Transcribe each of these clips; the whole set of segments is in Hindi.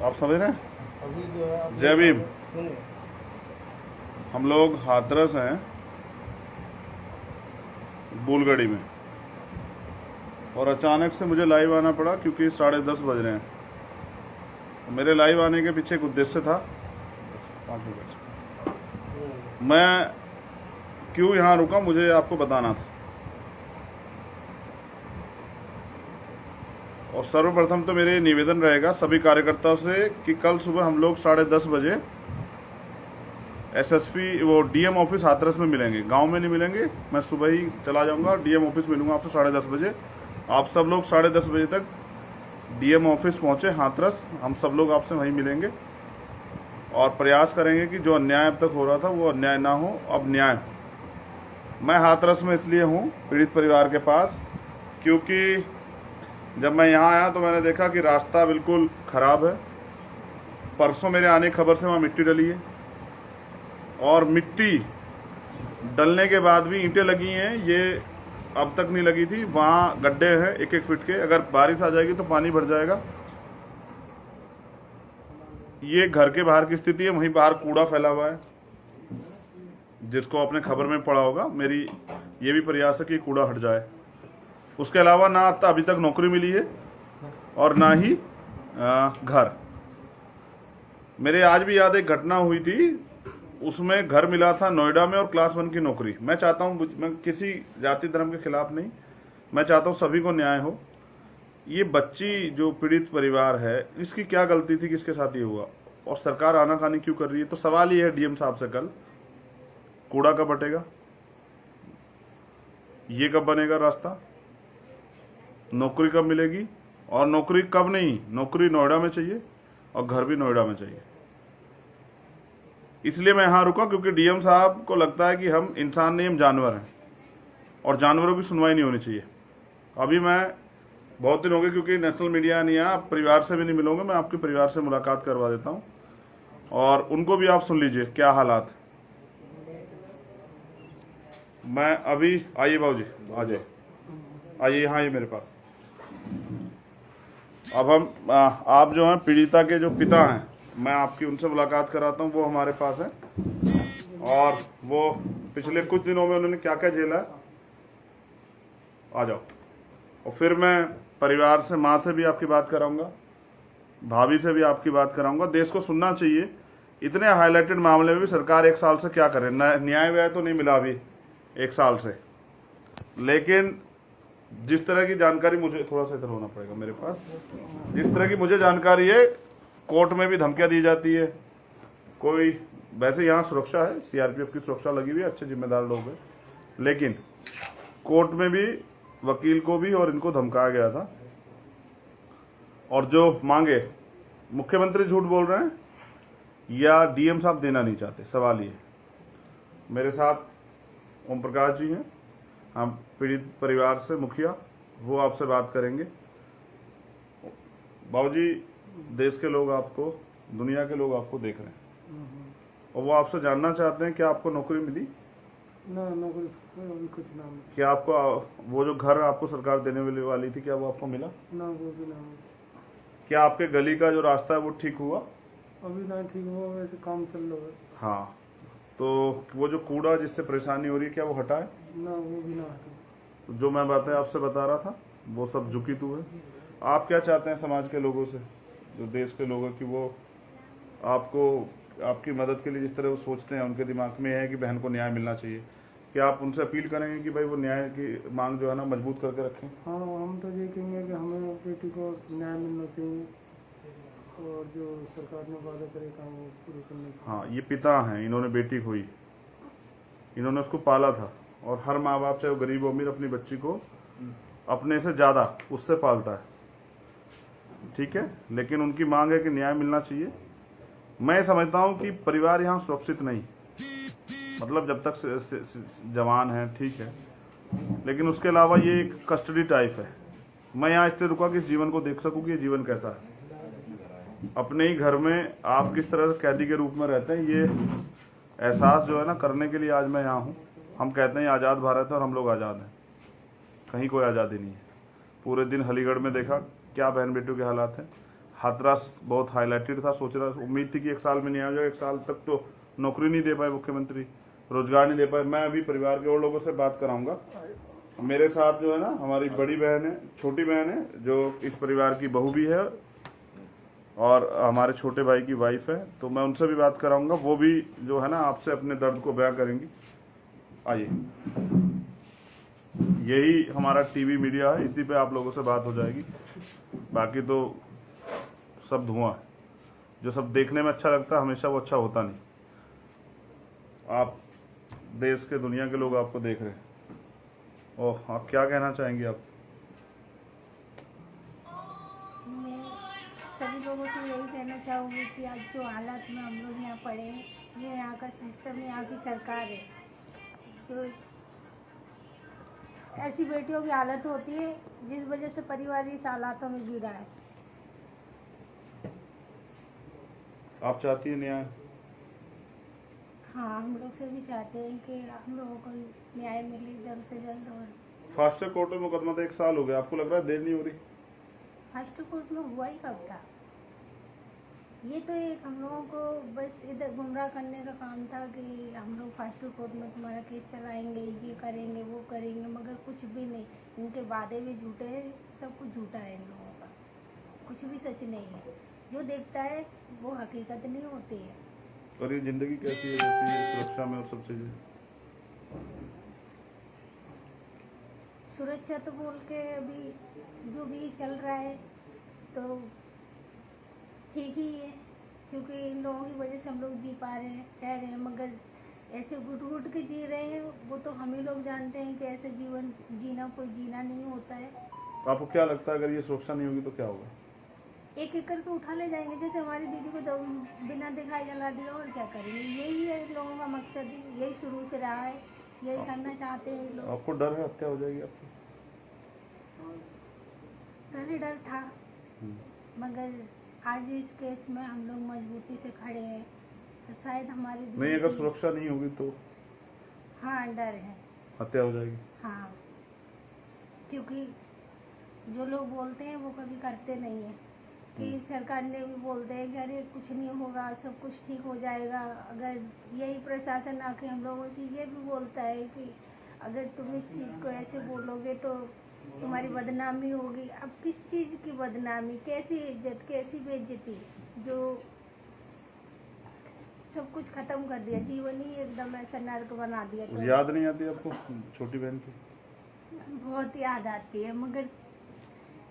आप समझ रहे हैं? अभी जो है जय भीम। सुनिए, हम लोग हाथरस हैं बुलगड़ी में, और अचानक से मुझे लाइव आना पड़ा क्योंकि 10:30 बज रहे हैं। मेरे लाइव आने के पीछे एक उद्देश्य था। 5 मिनट मैं क्यों यहाँ रुका मुझे आपको बताना था। और सर्वप्रथम तो मेरे निवेदन रहेगा सभी कार्यकर्ताओं से कि कल सुबह हम लोग 10:30 बजे एसएसपी वो डीएम ऑफिस हाथरस में मिलेंगे। गांव में नहीं मिलेंगे, मैं सुबह ही चला जाऊंगा, डीएम ऑफिस मिलूंगा आपसे 10:30 बजे। आप सब लोग 10:30 बजे तक डीएम ऑफिस पहुंचे हाथरस, हम सब लोग आपसे वहीं मिलेंगे और प्रयास करेंगे कि जो अन्याय अब तक हो रहा था वो अन्याय ना हो, अब न्याय। मैं हाथरस में इसलिए हूँ पीड़ित परिवार के पास क्योंकि जब मैं यहाँ आया तो मैंने देखा कि रास्ता बिल्कुल ख़राब है। परसों मेरे आने की खबर से वहाँ मिट्टी डली है, और मिट्टी डलने के बाद भी ईंटें लगी हैं, ये अब तक नहीं लगी थी। वहाँ गड्ढे हैं 1-1 फीट के, अगर बारिश आ जाएगी तो पानी भर जाएगा। ये घर के बाहर की स्थिति है, वहीं बाहर कूड़ा फैला हुआ है, जिसको आपने खबर में पढ़ा होगा। मेरी ये भी प्रयास है कि कूड़ा हट जाए। उसके अलावा ना अभी तक नौकरी मिली है और ना ही घर। मेरे आज भी याद एक घटना हुई थी, उसमें घर मिला था नोएडा में और क्लास 1 की नौकरी। मैं चाहता हूँ, मैं किसी जाति धर्म के खिलाफ नहीं, मैं चाहता हूँ सभी को न्याय हो। ये बच्ची जो पीड़ित परिवार है, इसकी क्या गलती थी, किसके साथ ये हुआ, और सरकार आनाकानी क्यों कर रही है? तो सवाल ये है डीएम साहब से, कल कूड़ा कब हटेगा, ये कब बनेगा रास्ता, नौकरी कब मिलेगी, और नौकरी कब नहीं, नौकरी नोएडा में चाहिए और घर भी नोएडा में चाहिए। इसलिए मैं यहाँ रुका क्योंकि डीएम साहब को लगता है कि हम इंसान नहीं, हम जानवर हैं, और जानवरों की सुनवाई नहीं होनी चाहिए। अभी मैं बहुत दिन हो गए क्योंकि नेशनल मीडिया नहीं है, आप परिवार से भी नहीं मिलोगे, मैं आपके परिवार से मुलाकात करवा देता हूँ और उनको भी आप सुन लीजिए क्या हालात है। मैं अभी, आइए बाबू जी, आ जाइए, आइए यहाँ, ये मेरे पास। अब हम आप जो हैं पीड़िता के जो पिता हैं, मैं आपकी उनसे मुलाकात कराता हूँ। वो हमारे पास है और वो पिछले कुछ दिनों में उन्होंने क्या क्या झेला है, आ जाओ। और फिर मैं परिवार से, माँ से भी आपकी बात कराऊंगा, भाभी से भी आपकी बात कराऊंगा। देश को सुनना चाहिए, इतने हाईलाइटेड मामले में भी सरकार 1 साल से क्या करे। न्याय व्याय तो नहीं मिला अभी 1 साल से, लेकिन जिस तरह की जानकारी मुझे, थोड़ा सा इधर होना पड़ेगा मेरे पास, जिस तरह की मुझे जानकारी है, कोर्ट में भी धमकियां दी जाती है। कोई वैसे यहाँ सुरक्षा है, सीआरपीएफ की सुरक्षा लगी हुई है, अच्छे जिम्मेदार लोग हैं, लेकिन कोर्ट में भी वकील को भी और इनको धमकाया गया था। और जो मांगे, मुख्यमंत्री झूठ बोल रहे हैं या डीएम साहब देना नहीं चाहते, सवाल ये। मेरे साथ ओम प्रकाश जी हैं, हम पीड़ित परिवार से मुखिया, वो आपसे बात करेंगे। बाबूजी, देश के लोग आपको, दुनिया के लोग आपको देख रहे हैं और वो आपसे जानना चाहते हैं कि आपको नौकरी मिली ना, नौकरी अभी कुछ ना मिला। क्या आपको वो जो घर आपको सरकार देने वाली थी, क्या वो आपको मिला? ना, वो भी ना मिला। क्या आपके गली का जो रास्ता है वो ठीक हुआ? अभी ना ठीक हुआ, वैसे काम चल रहा है। हाँ, तो वो जो कूड़ा जिससे परेशानी हो रही है, क्या वो हटा है? ना, वो भी ना हटा। जो मैं बातें आपसे बता रहा था वो सब झुकी तू है। आप क्या चाहते हैं समाज के लोगों से, जो देश के लोगों की, वो आपको, आपकी मदद के लिए जिस तरह वो सोचते हैं, उनके दिमाग में है कि बहन को न्याय मिलना चाहिए, क्या आप उनसे अपील करेंगे कि भाई वो न्याय की मांग जो है ना मजबूत करके रखें? हाँ, हम तो ये कहेंगे कि हमें बेटी को न्याय मिलना चाहिए और जो सरकार ने वादा करे काम वो पूरे करने चाहिए। हाँ, ये पिता हैं, इन्होंने बेटी खोई, इन्होंने उसको पाला था, और हर माँ बाप चाहे वो गरीब हो अमीर अपनी बच्ची को अपने से ज़्यादा उससे पालता है, ठीक है। लेकिन उनकी मांग है कि न्याय मिलना चाहिए। मैं समझता हूँ कि परिवार यहाँ सुरक्षित नहीं, मतलब जब तक जवान है ठीक है, लेकिन उसके अलावा ये एक कस्टडी टाइप है। मैं यहाँ इसलिए रुका कि जीवन को देख सकूँ कि ये जीवन कैसा है। अपने ही घर में आप किस तरह से कैदी के रूप में रहते हैं, ये एहसास जो है ना करने के लिए आज मैं यहाँ हूँ। हम कहते हैं आज़ाद भारत है और हम लोग आज़ाद हैं, कहीं कोई आज़ादी नहीं है। पूरे दिन अलीगढ़ में देखा क्या बहन बेटियों के हालात हैं। हाथरस बहुत हाईलाइटेड था, सोच रहा उम्मीद थी कि 1 साल में नहीं आ जाएगा। 1 साल तक तो नौकरी नहीं दे पाए मुख्यमंत्री, रोजगार नहीं दे पाए। मैं अभी परिवार के और लोगों से बात कराऊंगा। मेरे साथ जो है ना हमारी बड़ी बहन है, छोटी बहन है, जो इस परिवार की बहू भी है, और हमारे छोटे भाई की वाइफ है। तो मैं उनसे भी बात कराऊंगा, वो भी जो है ना आपसे अपने दर्द को बयां करेंगी। आइए, यही हमारा टीवी मीडिया है, इसी पे आप लोगों से बात हो जाएगी। बाकी तो सब धुआं है। जो सब देखने में अच्छा लगता है हमेशा वो अच्छा होता नहीं। आप देश के, दुनिया के लोग आपको देख रहे हैं। ओह, आप क्या कहना चाहेंगे आप? मैं सभी लोगों से यही कहना चाहूँगी कि आज जो हालात में हम लोग यहाँ पड़े हैं, ये यहाँ का सिस्टम, यहाँ की सरकार है जो ऐसी बेटियों की हालत होती है जिस वजह से परिवार इस हालातों में जी रहा है। आप चाहती है न्याय? हाँ, हम लोग से भी चाहते हैं कि हम लोगों को न्याय मिले जल्द से जल्द। और फास्ट ट्रैक कोर्ट में मुकदमा तो 1 साल हो गया, आपको लग रहा है देर नहीं हो रही? फर्स्ट कोर्ट में हुआ ही कब था? ये तो एक हम लोगों को बस इधर गुमराह करने का काम था कि हम लोग फास्ट कोर्ट में तुम्हारा केस चलाएंगे, ये करेंगे, वो करेंगे, मगर कुछ भी नहीं। इनके वादे भी झूठे हैं, सब कुछ झूठा है इन लोगों का, कुछ भी सच नहीं है। जो देखता है वो हकीकत नहीं होती है। और ये जिंदगी कैसी है जैसी है, सुरक्षा में और सब चीजें? सुरक्षा तो बोल के अभी जो भी चल रहा है तो ठीक ही है, क्योंकि इन लोगों की वजह से हम लोग जी पा रहे हैं, रह रहे हैं। मगर ऐसे घुट घुट के जी रहे हैं, वो तो हम ही लोग जानते हैं कि ऐसे जीवन जीना कोई जीना नहीं होता है। आपको क्या लगता है अगर ये सुरक्षा नहीं होगी तो क्या होगा? एक एक करके उठा ले जाएंगे, जैसे हमारी दीदी को बिना दिखाई जला दिया, और क्या करेंगे। यही है इन लोगों का मकसद, यही शुरू से रहा है, यही करना चाहते हैं लोग। आपको डर है हत्या हो जाएगी आपकी? पहले डर था, मगर आज इस केस में हम लोग मजबूती से खड़े हैं तो शायद हमारी नहीं, अगर सुरक्षा नहीं होगी तो? हाँ, डर है, हत्या हो जाएगी। हाँ, क्योंकि जो लोग बोलते हैं वो कभी करते नहीं है। कि सरकार ने भी बोलते हैं कि अरे कुछ नहीं होगा, सब कुछ ठीक हो जाएगा। अगर यही प्रशासन आके हम लोगों से ये भी बोलता है कि अगर तुम इस चीज़ को ऐसे बोलोगे तो तुम्हारी बदनामी होगी। अब किस चीज़ की बदनामी, कैसी इज्जत, कैसी बेइज्जती, जो सब कुछ खत्म कर दिया, जीवन ही एकदम ऐसा नर्क बना दिया। तो याद नहीं आती आपको छोटी बहन की? बहुत याद आती है, मगर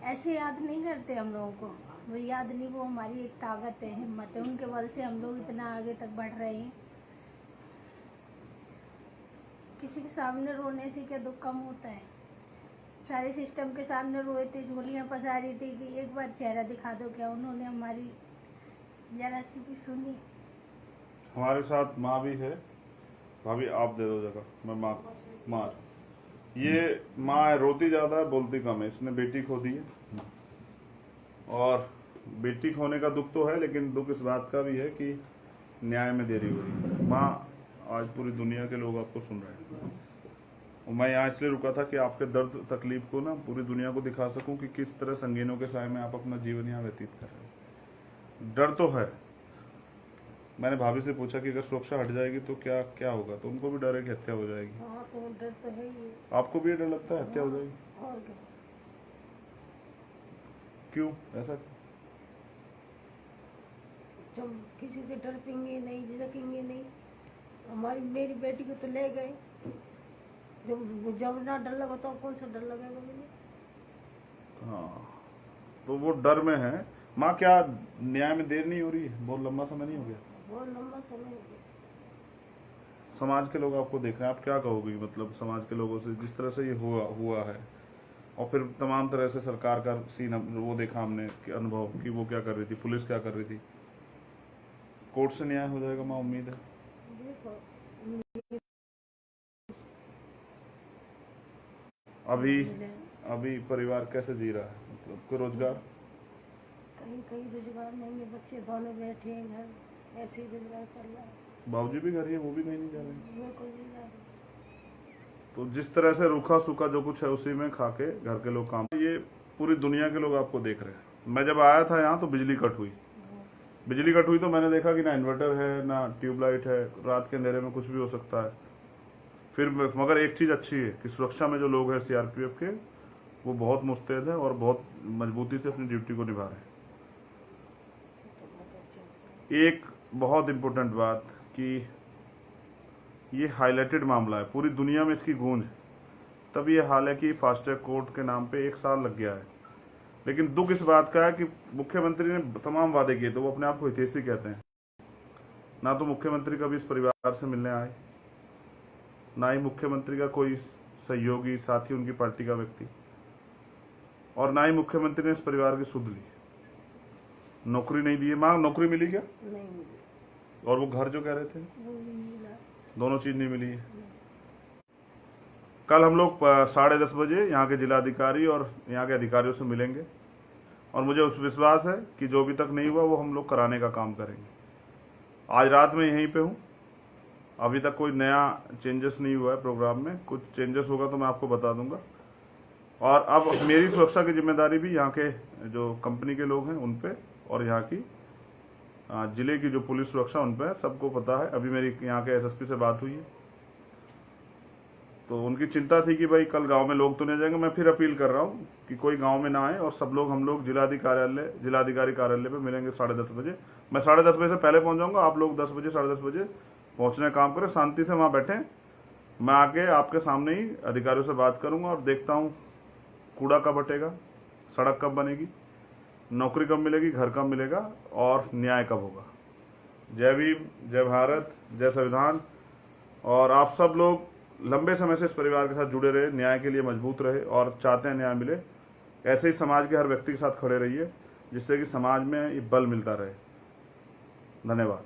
ऐसे याद नहीं करते हम लोगों को। वो याद नहीं, वो हमारी एक ताकत है, हिम्मत है, उनके बल से हम लोग इतना आगे तक बढ़ रहे हैं। किसी के सामने रोने से क्या दुख कम होता है? सारे सिस्टम के सामने रोए थे, झोलियाँ पसारी थी कि एक बार चेहरा दिखा दो। क्या उन्होंने हमारी जरा सी भी सुनी? हमारे साथ माँ भी है। भाभी आप दे दो जगह, मैं माँ ये माँ है, रोती ज़्यादा है, बोलती कम है। इसने बेटी खो दी है, और बेटी खोने का दुख तो है, लेकिन दुख इस बात का भी है कि न्याय में देरी हो रही है। माँ, आज पूरी दुनिया के लोग आपको सुन रहे हैं, और मैं यहाँ इसलिए रुका था कि आपके दर्द तकलीफ को ना पूरी दुनिया को दिखा सकूं कि किस तरह संगीनों के साए में आप अपना जीवन यहाँ व्यतीत कर रहे हैं। डर तो है। मैंने भाभी से पूछा कि अगर सुरक्षा हट जाएगी तो क्या क्या होगा, तो उनको भी डर है कि हत्या हो जाएगी। हाँ, तो डर तो है ही। आपको भी डर लगता है हत्या हो जाएगी? और क्या? क्यों ऐसा? जब किसी से डरपेंगे नहीं, झिझकेंगे नहीं। मेरी बेटी को तो ले गए, जब ना डर लगा तो कौन सा डर लगेगा मुझे? हाँ, तो वो डर में है। माँ, क्या न्याय में देर नहीं हो रही है? बहुत लंबा समय नहीं हो गया? बहुत लंबा समय हो गया। समाज के लोग आपको देख रहे हैं, आप क्या कहोगे? मतलब समाज के लोगों से जिस तरह से ये हुआ है, और फिर तमाम तरह से सरकार का सीन वो देखा हमने कि अनुभव कि वो क्या कर रही थी, पुलिस क्या कर रही थी। कोर्ट से न्याय हो जाएगा माँ, उम्मीद है? अभी परिवार कैसे जी रहा है? मतलब कोई रोजगार? कहीं कहीं रोजगार नहीं है, बच्चे दोनों बैठे हैं घर, ऐसे ही रोजगार कर रहा है। बाबूजी भी घर ही है, वो भी कहीं नहीं जा रहे हैं? वो कोई नहीं जा रहा। तो जिस तरह से रूखा सूखा जो कुछ है उसी में खा के घर के लोग काम। ये पूरी दुनिया के लोग आपको देख रहे हैं। मैं जब आया था यहाँ तो बिजली कट हुई तो मैंने देखा कि ना इन्वर्टर है ना ट्यूबलाइट है, रात के अंधेरे में कुछ भी हो सकता है। फिर मगर एक चीज़ अच्छी है कि सुरक्षा में जो लोग हैं सीआरपीएफ के, वो बहुत मुस्तैद है और बहुत मजबूती से अपनी ड्यूटी को निभा रहे हैं। एक बहुत इम्पोर्टेंट बात कि ये हाईलाइटेड मामला है, पूरी दुनिया में इसकी गूंज, तब ये हाल है कि फास्ट ट्रैक कोर्ट के नाम पे 1 साल लग गया है। लेकिन दुख इस बात का है कि मुख्यमंत्री ने तमाम वादे किए थे, वो अपने आप को हितैषी कहते हैं। ना तो मुख्यमंत्री कभी इस परिवार से मिलने आए, ना ही मुख्यमंत्री का कोई सहयोगी साथी उनकी पार्टी का व्यक्ति, और ना ही मुख्यमंत्री ने इस परिवार की सुध ली। नौकरी नहीं दी है। माँ, नौकरी मिली क्या? नहीं मिली। और वो घर जो कह रहे थे, वो भी मिला। दोनों चीज नहीं मिली है। कल हम लोग 10:30 बजे यहाँ के जिलाधिकारी और यहाँ के अधिकारियों से मिलेंगे, और मुझे उस विश्वास है कि जो अभी तक नहीं हुआ वो हम लोग कराने का काम करेंगे। आज रात में यहीं पे हूँ, अभी तक कोई नया चेंजेस नहीं हुआ है प्रोग्राम में। कुछ चेंजेस होगा तो मैं आपको बता दूंगा। और अब मेरी सुरक्षा की जिम्मेदारी भी यहाँ के जो कंपनी के लोग हैं उन पे, और यहाँ की जिले की जो पुलिस सुरक्षा उन पे सबको पता है। अभी मेरी यहाँ के एसएसपी से बात हुई है, तो उनकी चिंता थी कि भाई कल गांव में लोग तो नहीं जाएंगे। मैं फिर अपील कर रहा हूँ कि कोई गांव में ना आए, और सब लोग हम लोग जिलाधिकारी कार्यालय पे मिलेंगे 10:30 बजे। मैं 10:30 बजे से पहले पहुँच जाऊँगा, आप लोग 10 बजे 10:30 बजे पहुँचने का काम करें, शांति से वहाँ बैठें। मैं आके आपके सामने ही अधिकारियों से बात करूँगा और देखता हूँ कूड़ा कब हटेगा, सड़क कब बनेगी, नौकरी कब मिलेगी, घर कब मिलेगा, और न्याय कब होगा। जय भीम, जय भारत, जय संविधान। और आप सब लोग लंबे समय से इस परिवार के साथ जुड़े रहे, न्याय के लिए मजबूत रहे और चाहते हैं न्याय मिले। ऐसे ही समाज के हर व्यक्ति के साथ खड़े रहिए, जिससे कि समाज में ये बल मिलता रहे। धन्यवाद।